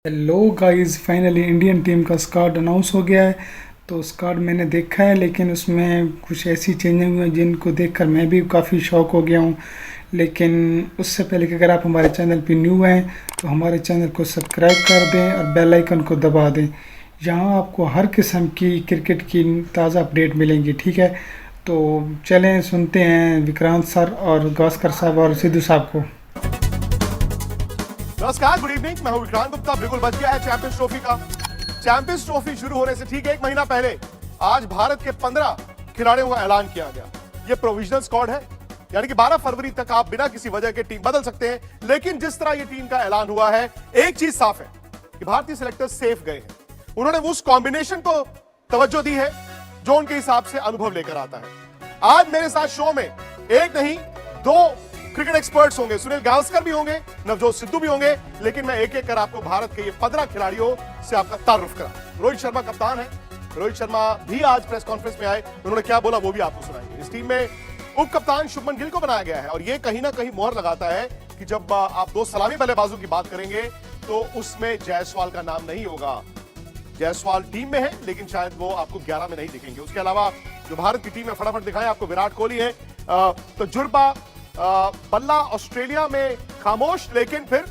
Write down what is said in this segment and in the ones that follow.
Hello guys, finally Indian team का squad announce हो गया है। तो स्क्वाड मैंने देखा है, लेकिन उसमें कुछ ऐसी चेंजेस हुई हैं जिनको देखकर मैं भी काफ़ी शॉक हो गया हूँ। लेकिन उससे पहले कि अगर आप हमारे चैनल पे न्यू हैं तो हमारे चैनल को सब्सक्राइब कर दें और बेल आइकन को दबा दें। यहाँ आपको हर किस्म की क्रिकेट की ताज़ा अपडेट मिलेंगी, ठीक है। तो चलें सुनते हैं विक्रांत सर और गावस्कर साहब और सिद्धू साहब को। नमस्कार, गुड इवनिंग। मैं हूं विक्रांत गुप्ता। बिल्कुल बच गया है चैंपियंस ट्रॉफी का। चैंपियंस ट्रॉफी शुरू होने से ठीक 1 महीना पहले आज भारत के 15 खिलाड़ियों का ऐलान किया गया। यह प्रोविजनल स्क्वाड है, यानी कि 12 फरवरी तक आप बिना किसी वजह के टीम बदल सकते हैं। लेकिन जिस तरह यह टीम का ऐलान हुआ है, एक चीज साफ है कि भारतीय सिलेक्टर्स सेफ गए हैं। उन्होंने उस कॉम्बिनेशन को तवज्जो दी है जो उनके हिसाब से अनुभव लेकर आता है। आज मेरे साथ शो में एक नहीं दो क्रिकेट एक्सपर्ट्स होंगे। सुनील गावस्कर भी होंगे, नवजोत सिद्धू भी होंगे, लेकिन मैं एक एक कर आपको भारत के ये 15 खिलाड़ियों से आपका तारुफ करा। रोहित शर्मा कप्तान है। रोहित शर्मा भी आज प्रेस कॉन्फ्रेंस में आए, उन्होंने क्या बोला वो भी आपको सुनाएंगे। इस टीम में उप कप्तान शुभमन गिल को बनाया गया है और ये कहीं ना कहीं मोहर लगाता है कि जब आप दो सलामी बल्लेबाजों की बात करेंगे तो उसमें जायसवाल का नाम नहीं होगा। जायसवाल टीम में है, लेकिन शायद वो आपको 11 में नहीं दिखेंगे। उसके अलावा जो भारत की टीम में फटाफट दिखाएं आपको, विराट कोहली है, तजुर्बा बल्ला ऑस्ट्रेलिया में खामोश, लेकिन फिर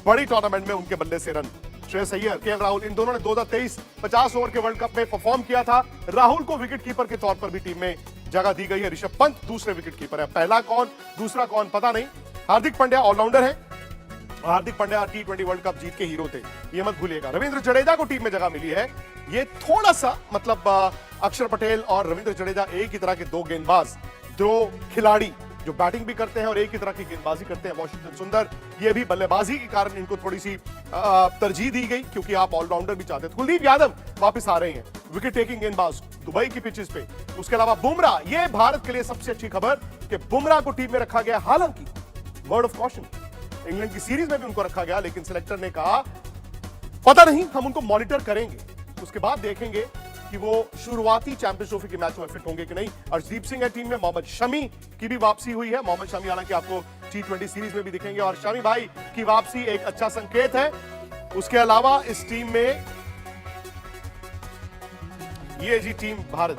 बड़ी टूर्नामेंट में उनके बल्ले से रन। श्रेयस अय्यर, केएल राहुल, इन दोनों ने 2023 50 ओवर के वर्ल्ड कप में परफॉर्म किया था। राहुल को विकेट कीपर के तौर पर भी टीम में जगह दी गई है। ऋषभ पंत दूसरे विकेट कीपर है, पहला कौन दूसरा कौन पता नहीं। हार्दिक पांड्या ऑलराउंडर है। Hardik Pandya T20 world cup जीत के हीरो थे, ये मत भूलिएगा। रविंद्र जडेजा को टीम में जगह मिली है। ये थोड़ा सा मतलब अक्षर पटेल और रविंद्र जडेजा एक ही तरह के दो गेंदबाज, दो खिलाड़ी जो बैटिंग भी करते हैं और एक ही तरह की गेंदबाजी करते हैं। वॉशिंगटन सुंदर, ये भी बल्लेबाजी के कारण इनको थोड़ी सी तरजीह दी गई क्योंकि आप ऑलराउंडर भी चाहते थे। कुलदीप यादव वापस आ रहे हैं, विकेट टेकिंग गेंदबाज, दुबई की पिचेस पे। उसके अलावा बुमराह, ये भारत के लिए सबसे अच्छी खबर कि बुमराह को टीम में रखा गया। हालांकि वर्ड ऑफ कॉशन, इंग्लैंड की सीरीज में भी उनको रखा गया, लेकिन सिलेक्टर ने कहा पता नहीं, हम उनको मॉनिटर करेंगे, उसके बाद देखेंगे कि वो शुरुआती चैंपियंस ट्रॉफी के मैच में फिट होंगे कि नहीं। अर्शदीप सिंह है टीम में। मोहम्मद शमी की भी वापसी हुई है। मोहम्मद शमी हालांकि आपको T20 सीरीज में भी दिखेंगे और शमी भाई की वापसी एक अच्छा संकेत है। उसके अलावा इस टीम में ये जी टीम भारत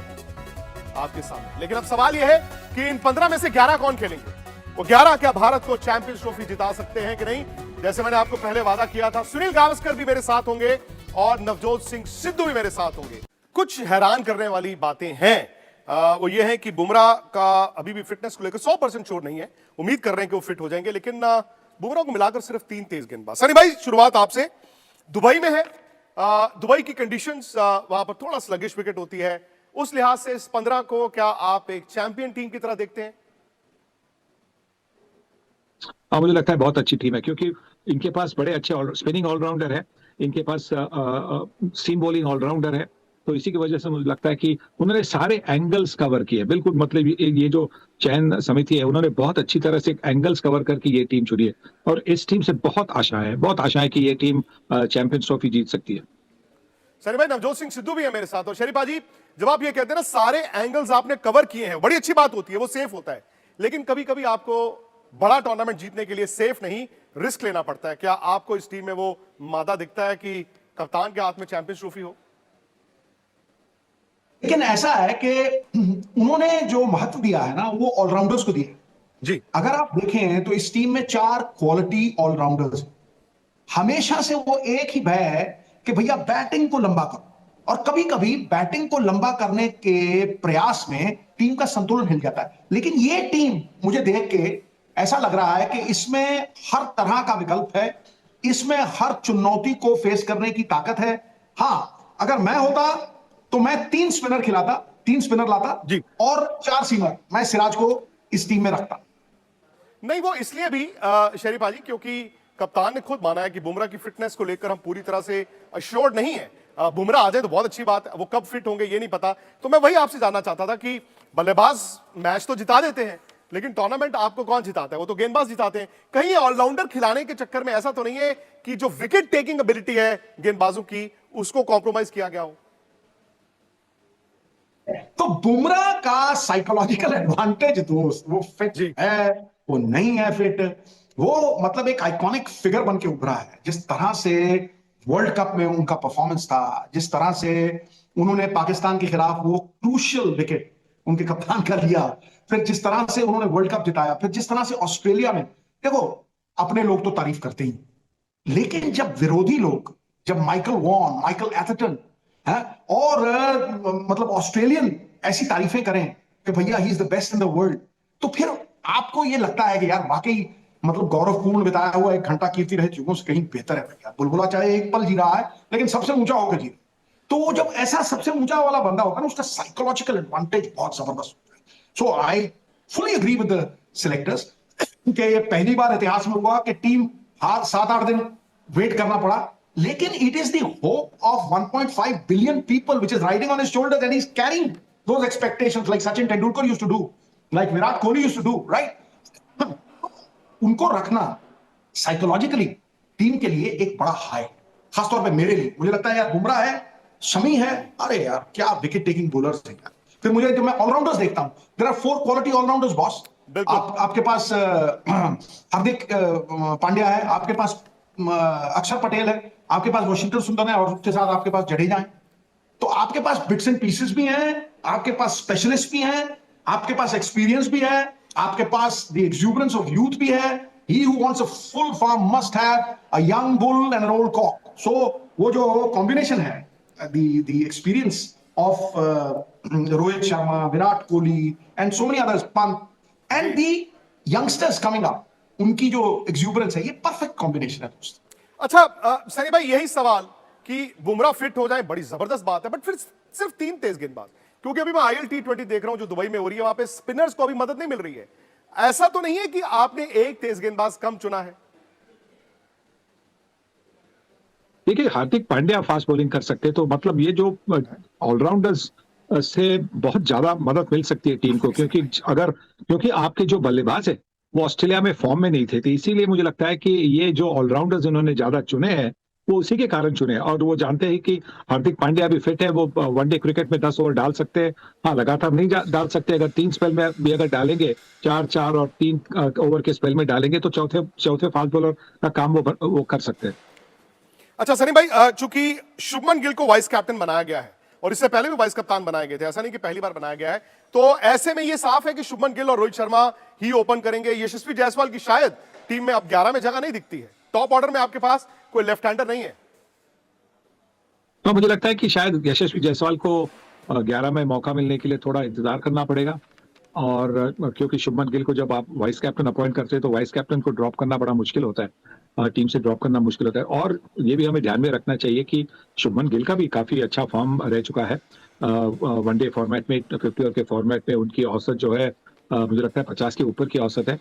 आपके सामने। लेकिन अब सवाल यह है कि इन 15 में से 11 कौन खेलेंगे। वो 11 क्या भारत को चैंपियंस ट्रॉफी जिता सकते हैं कि नहीं। जैसे मैंने आपको पहले वादा किया था, सुनील गावस्कर भी मेरे साथ होंगे और नवजोत सिंह सिद्धू भी मेरे साथ होंगे। कुछ हैरान करने वाली बातें हैं। वो ये है कि बुमराह का अभी भी फिटनेस को लेकर 100% श्योर नहीं है। उम्मीद कर रहे हैं कि वो फिट हो जाएंगे, लेकिन बुमराह को मिलाकर सिर्फ 3 तेज गेंदबाज। सनी भाई, शुरुआत आपसे। दुबई में है, दुबई की कंडीशंस वहां पर थोड़ा स्लगिश विकेट होती है। उस लिहाज से इस 15 को क्या आप एक चैंपियन टीम की तरह देखते हैं? हाँ, मुझे लगता है बहुत अच्छी टीम है क्योंकि इनके पास बड़े अच्छे स्पिनिंग ऑलराउंडर है। इनके पास सीम बॉलिंग ऑलराउंडर है। तो इसी की वजह से मुझे लगता है कि उन्होंने सारे एंगल्स कवर किए। बिल्कुल, मतलब ये जो चयन समिति है, उन्होंने बहुत अच्छी तरह से एंगल्स कवर करके ये टीम चुनी है और इस टीम से बहुत आशा है कि ये टीम चैंपियंस ट्रॉफी जीत सकती है। सनी भाई, नवजोत सिंह सिद्धू भी है मेरे साथ। और शरीफा जी, जब आप ये कहते हैं ना सारे एंगल्स आपने कवर किए हैं, बड़ी अच्छी बात होती है, वो सेफ होता है। लेकिन कभी कभी आपको बड़ा टूर्नामेंट जीतने के लिए सेफ नहीं, रिस्क लेना पड़ता है। क्या आपको इस टीम में वो मादा दिखता है कि कप्तान के हाथ में चैंपियंस ट्रॉफी हो? लेकिन ऐसा है कि उन्होंने जो महत्व दिया है ना, वो ऑलराउंडर्स को दिया जी। अगर आप देखें तो इस टीम में 4 क्वालिटी ऑलराउंडर्स। हमेशा से वो एक ही भय है कि भैया बैटिंग को लंबा करो, और कभी कभी बैटिंग को लंबा करने के प्रयास में टीम का संतुलन हिल जाता है। लेकिन ये टीम मुझे देख के ऐसा लग रहा है कि इसमें हर तरह का विकल्प है, इसमें हर चुनौती को फेस करने की ताकत है। हां, अगर मैं होता तो मैं 3 स्पिनर खिलाता, 3 स्पिनर लाता जी। और 4 सीमर मैं सिराज को इस टीम में रखता। नहीं, वो इसलिए भी शरीफा जी क्योंकि कप्तान ने खुद माना है कि बुमराह की फिटनेस को लेकर हम पूरी तरह से अश्योर्ड नहीं है। बुमराह आ जाए तो बहुत अच्छी बात है, वो कब फिट होंगे ये नहीं पता। तो मैं वही आपसे जानना चाहता था कि बल्लेबाज मैच तो जिता देते हैं, लेकिन टूर्नामेंट आपको कौन जिताता है? वो तो गेंदबाज जिताते हैं। कहीं ऑलराउंडर खिलाने के चक्कर में ऐसा तो नहीं है कि जो विकेट टेकिंग एबिलिटी है गेंदबाजों की, उसको कॉम्प्रोमाइज किया गया हो? तो बुमराह का साइकोलॉजिकल एडवांटेज दोस्त, वो फिट है, वो नहीं है फिट, वो मतलब एक आइकॉनिक फिगर बन के उभरा है। जिस तरह से वर्ल्ड कप में उनका परफॉर्मेंस था, जिस तरह से उन्होंने पाकिस्तान के खिलाफ वो क्रूशियल विकेट उनके कप्तान का लिया, फिर जिस तरह से उन्होंने वर्ल्ड कप जिताया, फिर जिस तरह से ऑस्ट्रेलिया में, देखो अपने लोग तो तारीफ करते ही, लेकिन जब विरोधी लोग, जब माइकल वॉन, माइकल एथरटन है और मतलब ऑस्ट्रेलियन ऐसी तारीफें करें कि भैया he is the best in the world, तो फिर आपको ये लगता है कि यार वाकई मतलब गौरवपूर्ण बिताया हुआ 1 घंटा कीर्ति रहित युगों से कहीं बेहतर है भैया। बुलबुला चाहे एक पल जी रहा है लेकिन सबसे ऊंचा होकर जी रहा है। तो जब ऐसा सबसे ऊंचा वाला बंदा होगा ना, उसका साइकोलॉजिकल एडवांटेज बहुत जबरदस्त होता है। So I fully agree with the selectors कि ये पहली बार इतिहास में हुआ कि टीम हार 7-8 दिन वेट करना पड़ा, लेकिन it is the hope of 1.5 billion people which is riding on his shoulders and he is carrying those expectations like Sachin Tendulkar used to do, like Virat Kohli used to do, right. उनको रखना साइकोलॉजिकली टीम के लिए एक बड़ा high, खासतौर पे मेरे लिए मुझे लगता है यार बुमराह है, शमी है, अरे यार क्या विकेट टेकिंग बॉलर्स हैं यार। फिर मुझे जब मैं ऑलराउंडर्स देखता हूं, there are 4 quality allrounders boss. आपके पास हार्दिक पांड्या है, आपके पास अक्षर पटेल है, आपके पास वॉशिंगटन सुंदर है और उसके साथ आपके पास जडेजा है। तो आपके पास बिट्स एंड पीसेस भी हैं, आपके पास स्पेशलिस्ट भी हैं, आपके पास एक्सपीरियंस भी है, आपके पास द एक्सूबरेंस ऑफ यूथ भी है। He who wants a full farm must have a young bull and an old cock. So वो जो कॉम्बिनेशन है, the experience of Rohit Sharma, Virat Kohli and so many others, Pant and the youngsters coming up, उनकी जो एक्सूबरेंस है, ये perfect combination है दोस्त। अच्छा सनी भाई, यही सवाल कि बुमराह फिट हो जाए बड़ी जबरदस्त बात है, बट फिर सिर्फ 3 तेज गेंदबाज, क्योंकि अभी मैं आईएल T20 देख रहा हूं जो दुबई में हो रही है, वहां पे स्पिनर्स को अभी मदद नहीं मिल रही है। ऐसा तो नहीं है कि आपने एक तेज गेंदबाज कम चुना है? देखिए, हार्दिक पांड्या फास्ट बॉलिंग कर सकते हैं, तो मतलब ये जो ऑलराउंडर्स से बहुत ज्यादा मदद मिल सकती है टीम को, क्योंकि आपके जो बल्लेबाज है वो ऑस्ट्रेलिया में फॉर्म में नहीं थे, तो इसीलिए मुझे लगता है कि ये जो ऑलराउंडर्स उन्होंने ज्यादा चुने हैं वो उसी के कारण चुने हैं। और वो जानते हैं कि हार्दिक पांड्या भी फिट है, वो वनडे क्रिकेट में 10 ओवर डाल सकते हैं। हाँ, लगातार नहीं डाल सकते, अगर 3 स्पेल में भी अगर डालेंगे, 4-4 और 3 ओवर के स्पेल में डालेंगे, तो चौथे फास्ट बॉलर का काम वो कर सकते हैं। अच्छा सनी भाई, चूंकि शुभमन गिल को वाइस कैप्टन बनाया गया है और इससे पहले भी वाइस कप्तान बनाए गए थे, ऐसा नहीं कि पहली बार बनाया गया है, तो ऐसे में ये साफ है कि शुभमन गिल और रोहित शर्मा ही ओपन करेंगे। यशस्वी जायसवाल की शायद टीम में अब 11 में जगह नहीं दिखती है। टॉप ऑर्डर में आपके पास कोई लेफ्ट हैंडर नहीं है। तो मुझे लगता है कि शायद यशस्वी जायसवाल को 11 में मौका मिलने के लिए थोड़ा इंतजार करना पड़ेगा, और क्योंकि शुभमन गिल को जब आप वाइस कैप्टन अपॉइंट करते हैं तो वाइस कैप्टन को ड्रॉप करना बड़ा मुश्किल होता है, टीम से ड्रॉप करना मुश्किल होता है। और ये भी हमें ध्यान में रखना चाहिए कि शुभमन गिल का भी काफी अच्छा फॉर्म रह चुका है वनडे फॉर्मेट में, 50 ओवर के फॉर्मेट में उनकी औसत जो है मुझे लगता है 50 के ऊपर की औसत है।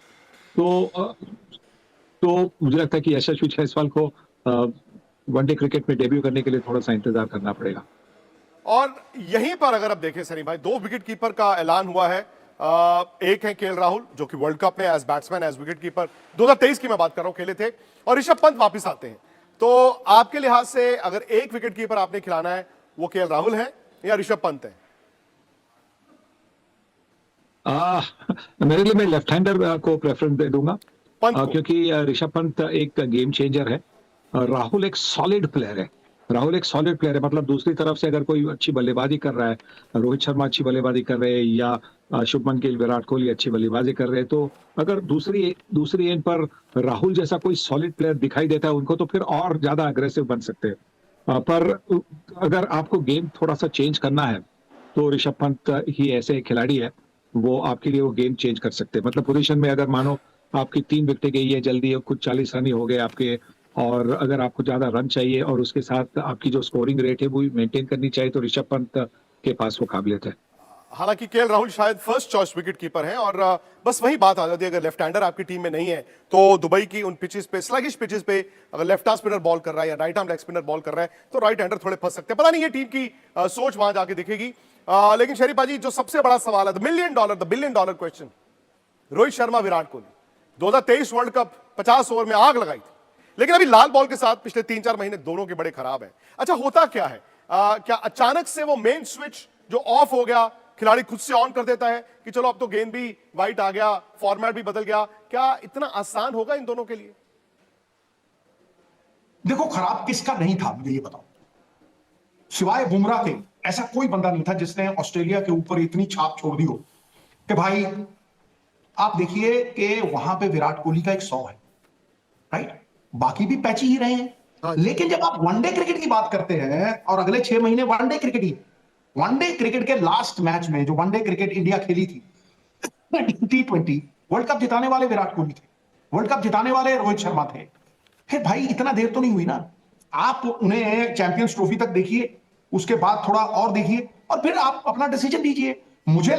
तो मुझे लगता है कि यशस्वी जायसवाल को वनडे क्रिकेट में डेब्यू करने के लिए थोड़ा सा इंतजार करना पड़ेगा। और यहीं पर अगर आप देखें सनी भाई, 2 विकेट कीपर का ऐलान हुआ है। एक है केएल राहुल जो कि वर्ल्ड कप में as batsman, as wicket keeper 2023 की मैं बात कर रहा हूं खेले थे, और ऋषभ पंत वापस आते हैं। तो आपके लिहाज से अगर एक विकेट कीपर आपने खिलाना है, वो केएल राहुल है या ऋषभ पंत है? मेरे लिए मैं लेफ्ट हैंडर को प्रेफरेंस दे दूंगा, क्योंकि ऋषभ पंत एक गेम चेंजर है, राहुल एक सॉलिड प्लेयर है। मतलब दूसरी तरफ से अगर कोई अच्छी बल्लेबाजी कर रहा है, रोहित शर्मा अच्छी बल्लेबाजी कर रहे हैं या शुभमन गिल, विराट कोहली अच्छी बल्लेबाजी कर रहे हैं, तो अगर दूसरी एंड पर राहुल जैसा कोई सॉलिड प्लेयर दिखाई देता है उनको, तो फिर और ज्यादा अग्रेसिव बन सकते हैं। पर अगर आपको गेम थोड़ा सा चेंज करना है तो ऋषभ पंत ही ऐसे खिलाड़ी है, वो आपके लिए वो गेम चेंज कर सकते हैं। मतलब पोजीशन में अगर मानो आपकी 3 विकेटें गई है जल्दी, कुछ 40 रन ही हो गए आपके, और अगर आपको ज्यादा रन चाहिए और उसके साथ आपकी जो स्कोरिंग रेट है वो मेंटेन करनी चाहिए, तो ऋषभ पंत के पास वो काबिलियत है। हालांकि केएल राहुल शायद फर्स्ट चॉइस विकेट कीपर हैं, और बस वही बात आ जाती है, अगर लेफ्ट हैंडर आपकी टीम में नहीं है तो दुबई की उन पिचेस पे, स्लगिश पिचेस पे, अगर लेफ्ट आर्म स्पिनर बॉल कर रहा है या right arm leg spinner ball कर रहा है, तो राइट हैंडर थोड़े फंस सकते हैं। पता नहीं ये टीम की सोच वहां जाके दिखेगी। लेकिन शरीफ जी, जो सबसे बड़ा सवाल है, the billion dollar question, Rohit Sharma, Virat Kohli 2023 world cup 50 over में आग लगाई थी, लेकिन अभी लाल बॉल के साथ पिछले 3-4 महीने दोनों के बड़े खराब हैं। अच्छा, होता क्या है? क्या अचानक से वो मेन स्विच जो ऑफ हो गया, खिलाड़ी खुद से ऑन कर देता है कि चलो अब तो गेंद भी वाइट आ गया, फॉर्मेट भी बदल गया? क्या इतना आसान होगा इन दोनों के लिए? देखो खराब किसका नहीं था मुझे ये बताओ, सिवाय बुमराह के ऐसा कोई बंदा नहीं था जिसने ऑस्ट्रेलिया के ऊपर इतनी छाप छोड़ दी हो कि भाई आप देखिए कि वहां पे विराट कोहली का एक 100 है, राइट, बाकी भी पैची ही रहे हैं। लेकिन जब आप वनडे क्रिकेट की बात करते हैं और अगले 6 महीने वनडे क्रिकेट ही, वनडे क्रिकेट के लास्ट मैच में जो वनडे क्रिकेट इंडिया खेली थी T20 वर्ल्ड कप जिताने वाले विराट कोहली थे, वर्ल्ड कप जिताने वाले रोहित शर्मा थे। फिर भाई इतना देर तो नहीं हुई ना, आप उन्हें चैंपियंस ट्रॉफी तक देखिए, उसके बाद थोड़ा और देखिए और फिर आप अपना डिसीजन दीजिए। मुझे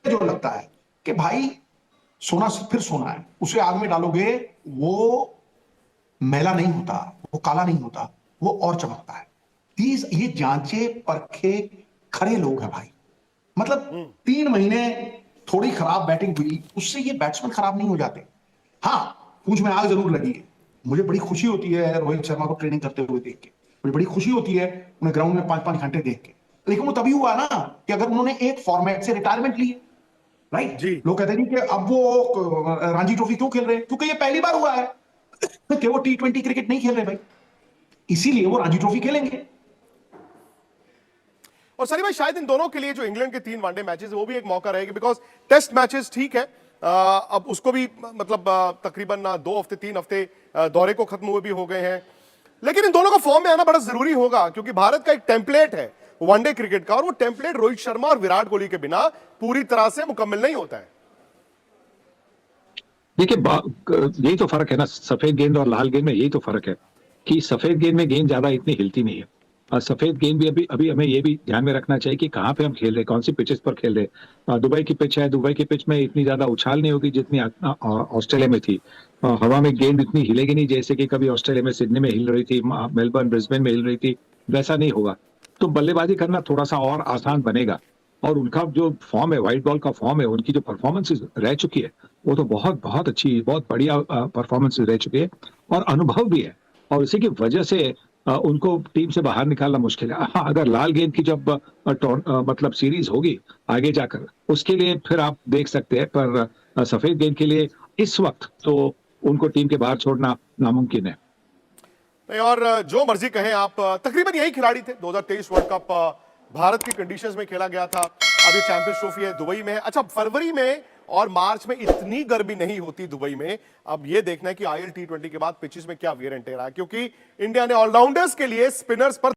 जो लगता है कि भाई सोना फिर सोना है, उसे आग में डालोगे वो मैला नहीं होता, वो काला नहीं होता, वो और चमकता है। ये जांचे परखे खरे लोग हैं भाई। मतलब 3 महीने थोड़ी खराब बैटिंग हुई उससे ये बैट्समैन खराब नहीं हो जाते। हाँ, पूंछ में आग जरूर लगी है। मुझे बड़ी खुशी होती है रोहित शर्मा को ट्रेनिंग करते हुए देख के, मुझे बड़ी खुशी होती है उन्हें ग्राउंड में 5-5 घंटे देख के। लेकिन वो तभी हुआ ना कि अगर उन्होंने एक फॉर्मेट से रिटायरमेंट ली, राइट जी। लोग कहते नहीं कि अब वो रणजी ट्रॉफी क्यों खेल रहे हैं, क्योंकि ये पहली बार हुआ है कि वो T20 क्रिकेट नहीं खेल रहे भाई, इसीलिए वो रणजी ट्रॉफी खेलेंगे। और सनी भाई शायद इन दोनों के लिए जो इंग्लैंड के 3 वनडे मैचेस वो भी एक मौका रहेगा, बिकॉज टेस्ट मैचेस ठीक है, अब उसको भी मतलब तकरीबन 2 हफ्ते 3 हफ्ते दौरे को खत्म हुए भी हो गए हैं, लेकिन इन दोनों का फॉर्म में आना बड़ा जरूरी होगा क्योंकि भारत का एक टेम्पलेट है वनडे क्रिकेट का और वो टेम्पलेट रोहित शर्मा और विराट कोहली के बिना पूरी तरह से मुकम्मल नहीं होता है। देखिए यही तो फर्क है ना, सफेद गेंद और लाल गेंद में यही तो फर्क है कि सफेद गेंद में गेंद ज्यादा इतनी हिलती नहीं है और सफेद गेंद भी अभी हमें ये भी ध्यान में रखना चाहिए कि कहाँ पे हम खेल रहे हैं, कौन सी पिचेस पर खेल रहे हैं। दुबई की पिच है, दुबई की पिच में इतनी ज्यादा उछाल नहीं होगी जितनी ऑस्ट्रेलिया में थी। हवा में गेंद इतनी हिलेगी नहीं जैसे कि कभी ऑस्ट्रेलिया में सिडनी में हिल रही थी, मेलबर्न ब्रिस्बेन में हिल रही थी, वैसा नहीं होगा। तो बल्लेबाजी करना थोड़ा सा और आसान बनेगा और उनका जो फॉर्म है, व्हाइट बॉल का फॉर्म है, उनकी जो परफॉर्मेंस रह चुकी है वो तो बहुत बहुत अच्छी, बहुत बढ़िया परफॉर्मेंस रह चुकी है और अनुभव भी है और इसी की वजह से उनको टीम से बाहर निकालना मुश्किल है। हाँ, अगर लाल गेंद की जब मतलब सीरीज होगी आगे जाकर उसके लिए फिर आप देख सकते हैं, पर सफेद गेंद के लिए इस वक्त तो उनको टीम के बाहर छोड़ना नामुमकिन है। नहीं, और जो मर्जी कहें आप, तकरीबन यही खिलाड़ी थे 2023 वर्ल्ड कप भारत की कंडीशंस में खेला गया था। अभी चैंपियंस ट्रॉफी है दुबई में। अच्छा, फरवरी में और मार्च में इतनी गर्मी नहीं होती दुबई में। अब ये देखना है कि IL T20 के बाद पिचेस में क्या वेयर एंड टेयर है, क्योंकि इंडिया ने ऑलराउंडर्स के लिए स्पिनर्स पर